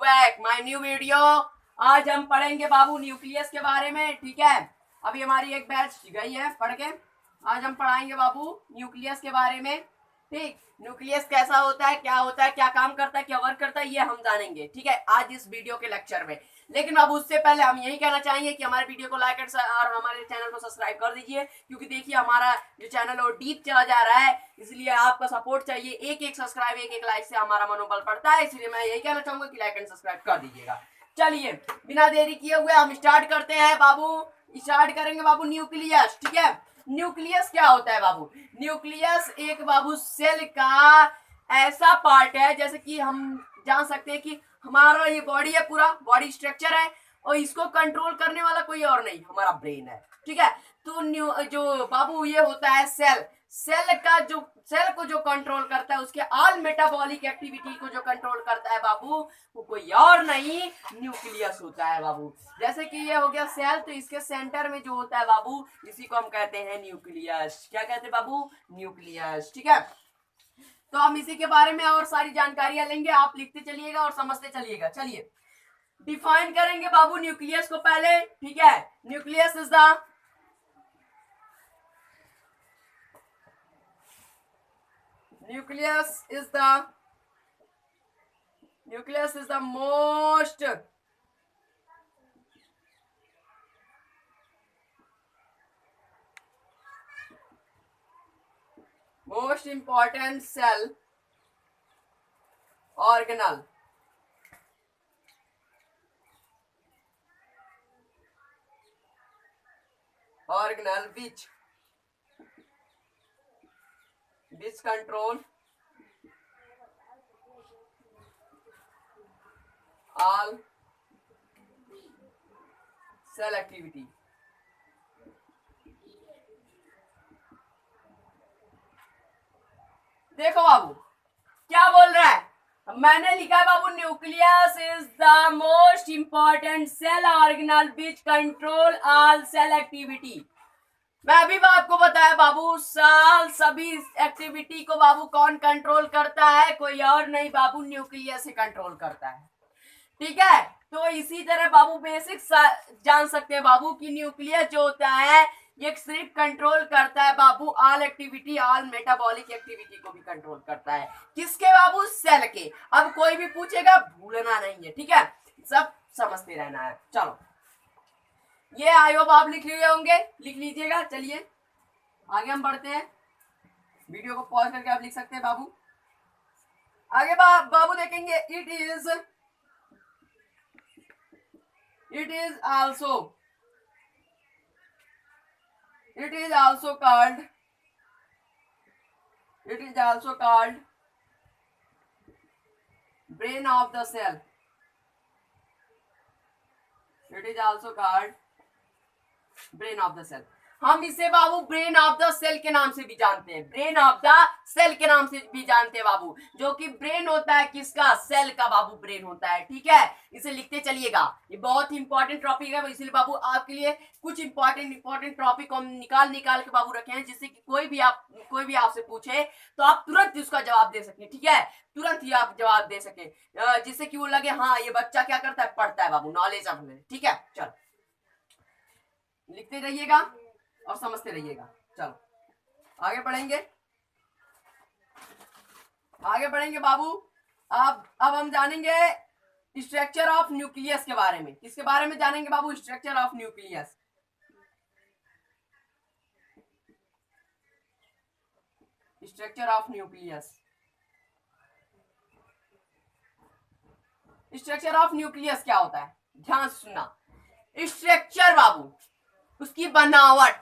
Back my new video. आज हम पढ़ेंगे बाबू न्यूक्लियस के बारे में, ठीक है। अभी हमारी एक बैच गई है पढ़ के, आज हम पढ़ाएंगे बाबू न्यूक्लियस के बारे में, ठीक। न्यूक्लियस कैसा होता है, क्या काम करता है, क्या वर्क करता है, ये हम जानेंगे, ठीक है, आज इस वीडियो के लेक्चर में। लेकिन बाबू उससे पहले हम यही कहना चाहेंगे कि हमारे वीडियो को लाइक और हमारे चैनल को सब्सक्राइब कर दीजिए, क्योंकि देखिए हमारा जो चैनल है वो डीप चला जा रहा है, इसलिए आपका सपोर्ट चाहिए। एक एक सब्सक्राइब, एक एक लाइक से हमारा मनोबल बढ़ता है, इसलिए मैं यही कहना चाहूंगा कि लाइक एंड सब्सक्राइब कर दीजिएगा। चलिए बिना देरी किए हुए हम स्टार्ट करते हैं बाबू। स्टार्ट करेंगे बाबू न्यूक्लियस, ठीक है। न्यूक्लियस क्या होता है बाबू? न्यूक्लियस एक बाबू सेल का ऐसा पार्ट है, जैसे कि हम जान सकते हैं कि हमारा ये बॉडी है, पूरा बॉडी स्ट्रक्चर है, और इसको कंट्रोल करने वाला कोई और नहीं, हमारा ब्रेन है, ठीक है। तो जो बाबू ये होता है सेल को जो कंट्रोल करता है, उसके ऑल मेटाबॉलिक एक्टिविटी को जो कंट्रोल करता है बाबू, वो कोई और नहीं न्यूक्लियस होता है बाबू। जैसे कि ये हो गया सेल, तो इसके सेंटर में जो होता है बाबू, इसी को हम कहते हैं न्यूक्लियस। क्या कहते हैं बाबू? न्यूक्लियस, ठीक है। तो हम इसी के बारे में और सारी जानकारियां लेंगे, आप लिखते चलिएगा और समझते चलिएगा। चलिए डिफाइन करेंगे बाबू न्यूक्लियस को पहले, ठीक है। Nucleus is the most important cell organelle which control all cell activity। देखो बाबू क्या बोल रहा है, मैंने लिखा है बाबू nucleus is the most important cell organelle which control all cell activity. मैं अभी आपको बताया बाबू, सभी एक्टिविटी को बाबू कौन कंट्रोल करता है? कोई और नहीं बाबू, न्यूक्लियस ही कंट्रोल करता है, ठीक है। तो इसी तरह बाबू बेसिक जान सकते हैं बाबू कि न्यूक्लियस जो होता है ये सिर्फ कंट्रोल करता है बाबू all activity, all metabolic activity को भी कंट्रोल करता है। किसके बाबू? सेल के। अब कोई भी पूछेगा भूलना नहीं है, ठीक है, सब समझते रहना है। चलो ये आई होप आप लिख लिए होंगे, लिख लीजिएगा। चलिए आगे हम बढ़ते हैं, वीडियो को पॉज करके आप लिख सकते हैं बाबू। आगे बाबू देखेंगे, it is also called brain of the cell। It is also called brain of the cell। हम इसे बाबू ब्रेन ऑफ द सेल के नाम से भी जानते हैं, ब्रेन ऑफ द सेल के नाम से भी जानते हैं बाबू। जो कि ब्रेन होता है किसका? सेल का बाबू ब्रेन होता है, ठीक है। इसे लिखते चलिएगा, ये बहुत ही इंपॉर्टेंट टॉपिक है, इसलिए बाबू आपके लिए कुछ इंपॉर्टेंट टॉपिक हम निकाल के बाबू रखे हैं, जिससे कि कोई भी आपसे पूछे तो आप तुरंत उसका जवाब दे सके, ठीक है, तुरंत ही आप जवाब दे सके, जिससे कि वो लगे हाँ ये बच्चा क्या करता है, पढ़ता है बाबू, नॉलेज ऑफ, ठीक है। चलो लिखते रहिएगा और समझते रहिएगा। चलो आगे बढ़ेंगे बाबू। अब हम जानेंगे स्ट्रक्चर ऑफ न्यूक्लियस के बारे में। किसके बारे में जानेंगे बाबू? Structure of nucleus. Structure of nucleus क्या होता है? ध्यान सुनना, स्ट्रक्चर बाबू, उसकी बनावट,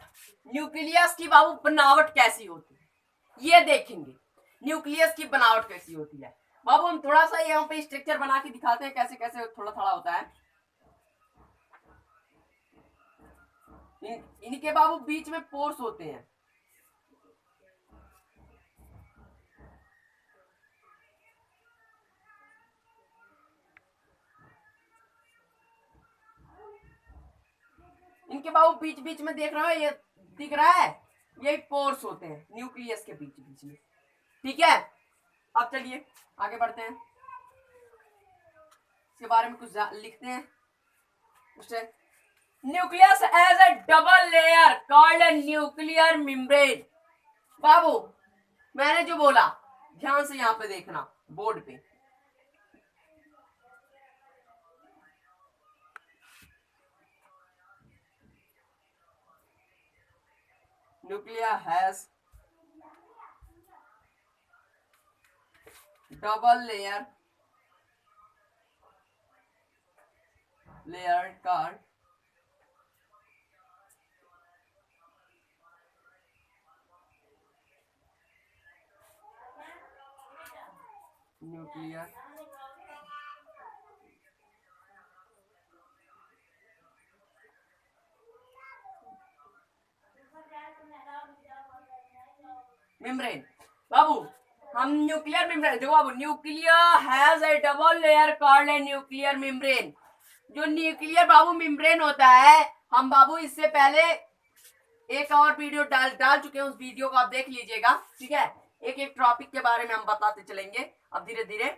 न्यूक्लियस की बाबू बनावट कैसी होती है ये देखेंगे। न्यूक्लियस की बनावट कैसी होती है बाबू, हम थोड़ा सा यहाँ पे स्ट्रक्चर बना के दिखाते हैं कैसे कैसे थोड़ा होता है। इनके बाबू बीच में पोर्स होते हैं, इनके बाबू बीच में देख रहे हो, ये दिख रहा है, ये पोर्स होते हैं न्यूक्लियस के बीच में, ठीक है। अब चलिए आगे बढ़ते हैं, इसके बारे में कुछ लिखते हैं। Nucleus as a double layer called nuclear membrane. बाबू मैंने जो बोला ध्यान से यहां पे देखना बोर्ड पे। Nuclear has double layer called nuclear membrane. बाबू हम न्यूक्लियर मेम्ब्रेन देखो बाबू, nuclear has a double layer called a nuclear membrane. जो न्यूक्लियर बाबू मेम्ब्रेन होता है, हम बाबू इससे पहले एक और वीडियो डाल चुके हैं, उस वीडियो को आप देख लीजिएगा, ठीक है। एक एक टॉपिक के बारे में हम बताते चलेंगे अब धीरे धीरे,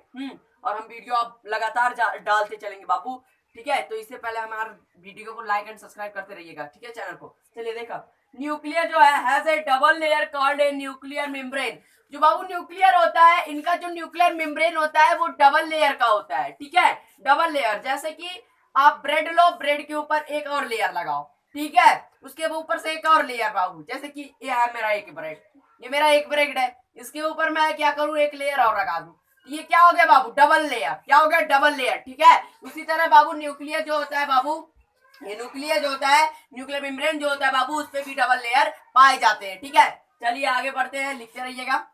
और हम वीडियो अब लगातार डालते चलेंगे बाबू, ठीक है। तो इससे पहले हमारे वीडियो को लाइक एंड सब्सक्राइब करते रहिएगा, ठीक है, चैनल को। चलिए देखा, न्यूक्लियर जो है has a double layer called a nuclear membrane. जो बाबू न्यूक्लियर होता है, इनका जो न्यूक्लियर मेम्ब्रेन होता है वो डबल लेयर का होता है, ठीक है। डबल लेयर, जैसे कि आप ब्रेड लो, ब्रेड के ऊपर एक और लेयर लगाओ, ठीक है, उसके ऊपर से एक और लेयर बाबू, जैसे कि ये है मेरा एक ब्रेड, ये मेरा एक ब्रेड है, इसके ऊपर मैं क्या करूं, एक लेयर और लगा दूं, ये क्या हो गया बाबू, डबल लेयर। क्या हो गया, डबल लेयर, ठीक है। उसी तरह बाबू न्यूक्लियर जो होता है बाबू, ये न्यूक्लियर जो होता है, न्यूक्लियर मेम्ब्रेन जो होता है बाबू, उस पर भी डबल लेयर पाए जाते हैं, ठीक है। चलिए आगे बढ़ते हैं, लिखते रहिएगा।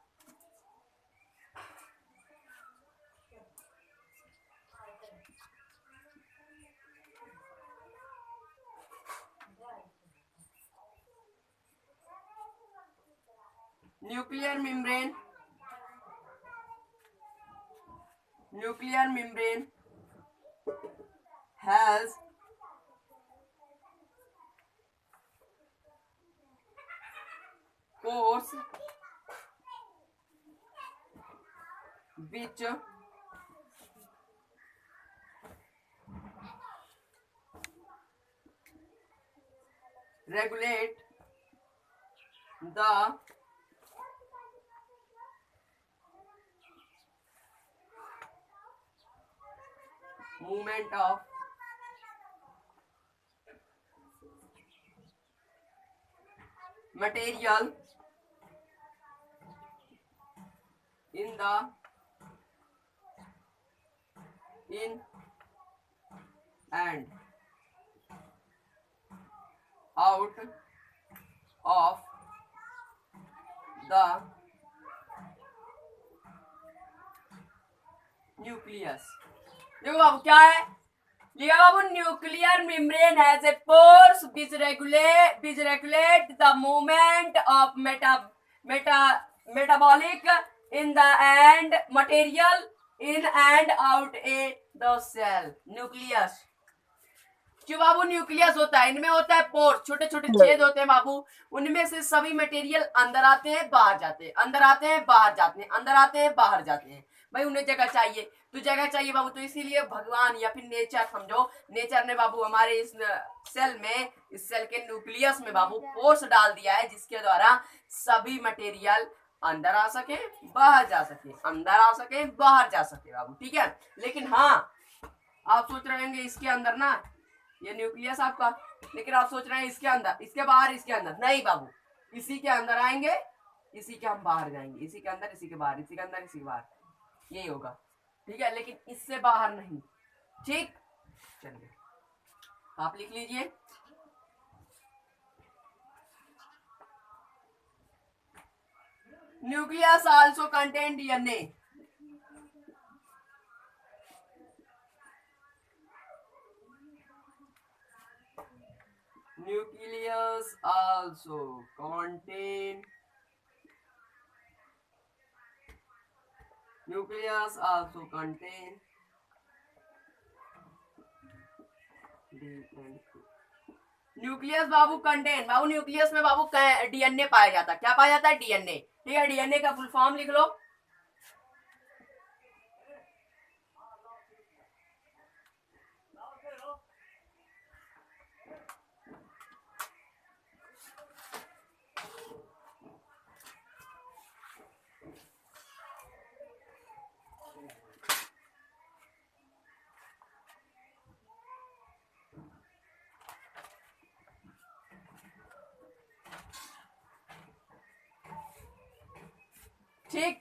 Nuclear membrane has pores which regulate the movement of material in and out of the nucleus. देखो बाबू क्या है, लिखा बाबू, nuclear membrane has a pores which regulate the movement of metabolic in the and material in and out a the cell। Nucleus जो बाबू nucleus होता है, इनमें होता है पोर्स, छोटे छोटे छेद होते हैं बाबू, उनमें से सभी मटेरियल अंदर आते हैं बाहर जाते हैं, अंदर आते हैं बाहर जाते हैं, अंदर आते हैं बाहर जाते हैं। भाई उन्हें जगह चाहिए, तो जगह चाहिए बाबू, तो इसीलिए भगवान या फिर नेचर समझो, नेचर ने बाबू हमारे इस सेल में, इस सेल के न्यूक्लियस में बाबू पोर्स डाल दिया है, जिसके द्वारा सभी मटेरियल अंदर आ सके बाहर जा सके, अंदर आ सके बाहर जा सके बाबू, ठीक है। लेकिन हाँ, आप सोच रहे होंगे इसके अंदर ना, ये न्यूक्लियस आपका, लेकिन आप सोच रहे हैं इसके अंदर, इसके बाहर, इसके अंदर नहीं बाबू, इसी के अंदर आएंगे, इसी के हम बाहर जाएंगे, इसी के अंदर, इसी के बाहर, इसी के अंदर, इसी के बाहर, यही होगा, ठीक है। लेकिन इससे बाहर नहीं, ठीक। चलिए आप लिख लीजिए, nucleus also contain DNA. Nucleus also contain nucleus बाबू कंटेन, बाबू न्यूक्लियस में बाबू डीएनए पाया जाता है। क्या पाया जाता है, डीएनए, ठीक है। डीएनए का फुल फॉर्म लिख लो, ठीक,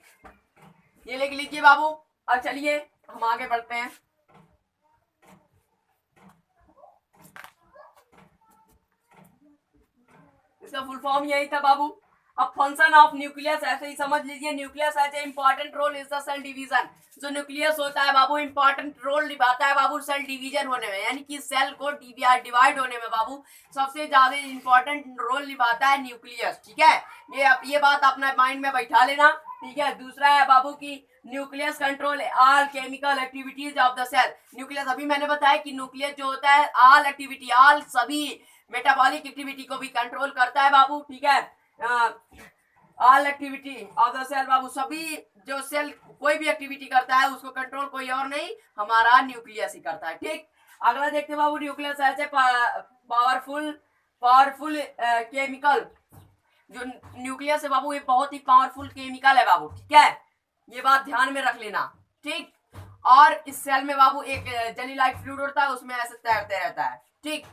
ये लिख लीजिए बाबू। अब चलिए हम आगे बढ़ते हैं। इसका फुल फॉर्म यही था बाबू। अब फंक्शन ऑफ न्यूक्लियस ऐसे ही समझ लीजिए, nucleus as a important role is the cell division. जो न्यूक्लियस होता है बाबू इंपॉर्टेंट रोल निभाता है बाबू सेल डिवीजन होने में, यानी कि सेल को डिवाइड होने में बाबू सबसे ज्यादा इंपॉर्टेंट रोल निभाता है न्यूक्लियस। ठीक है, ये बात अपना माइंड में बैठा लेना। ठीक है, दूसरा है बाबू की nucleus control all chemical activities of the cell. Nucleus अभी मैंने बताया कि न्यूक्लियस जो होता है ऑल एक्टिविटी, ऑल सभी मेटाबॉलिक एक्टिविटी को भी कंट्रोल करता है बाबू। ठीक है, all activity of the cell बाबू, सभी जो सेल कोई भी एक्टिविटी करता है उसको कंट्रोल कोई और नहीं, हमारा न्यूक्लियस ही करता है। ठीक, अगला देखते बाबू, न्यूक्लियस ऐसे पावरफुल केमिकल। जो न्यूक्लियस है बाबू ये बहुत ही पावरफुल केमिकल है बाबू। ठीक है, ये बात ध्यान में रख लेना। ठीक, और इस सेल में बाबू एक जेली लाइक फ्लूइड होता है, उसमें ऐसे तैरते रहता है। ठीक,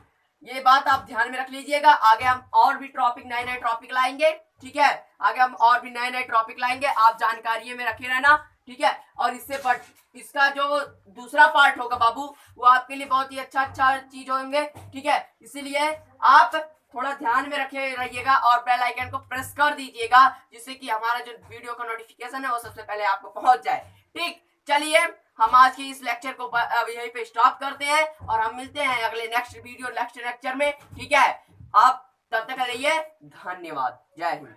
ये बात आप ध्यान में रख लीजिएगा। आगे हम और भी टॉपिक नए नए टॉपिक लाएंगे। ठीक है, आगे हम और भी नए नए टॉपिक लाएंगे, आप जानकारी में रखे रहना। ठीक है, और इसका जो दूसरा पार्ट होगा बाबू वो आपके लिए बहुत ही अच्छा चीज होंगे। ठीक है, इसीलिए आप थोड़ा ध्यान में रखे रहिएगा और बेल आइकन को प्रेस कर दीजिएगा, जिससे कि हमारा जो वीडियो का नोटिफिकेशन है वो सबसे पहले आपको पहुंच जाए। ठीक, चलिए हम आज के इस लेक्चर को अब यहीं पे स्टॉप करते हैं और हम मिलते हैं अगले नेक्स्ट वीडियो नेक्स्ट लेक्चर में। ठीक है, आप तब तक रहिए, धन्यवाद, जय हिंद।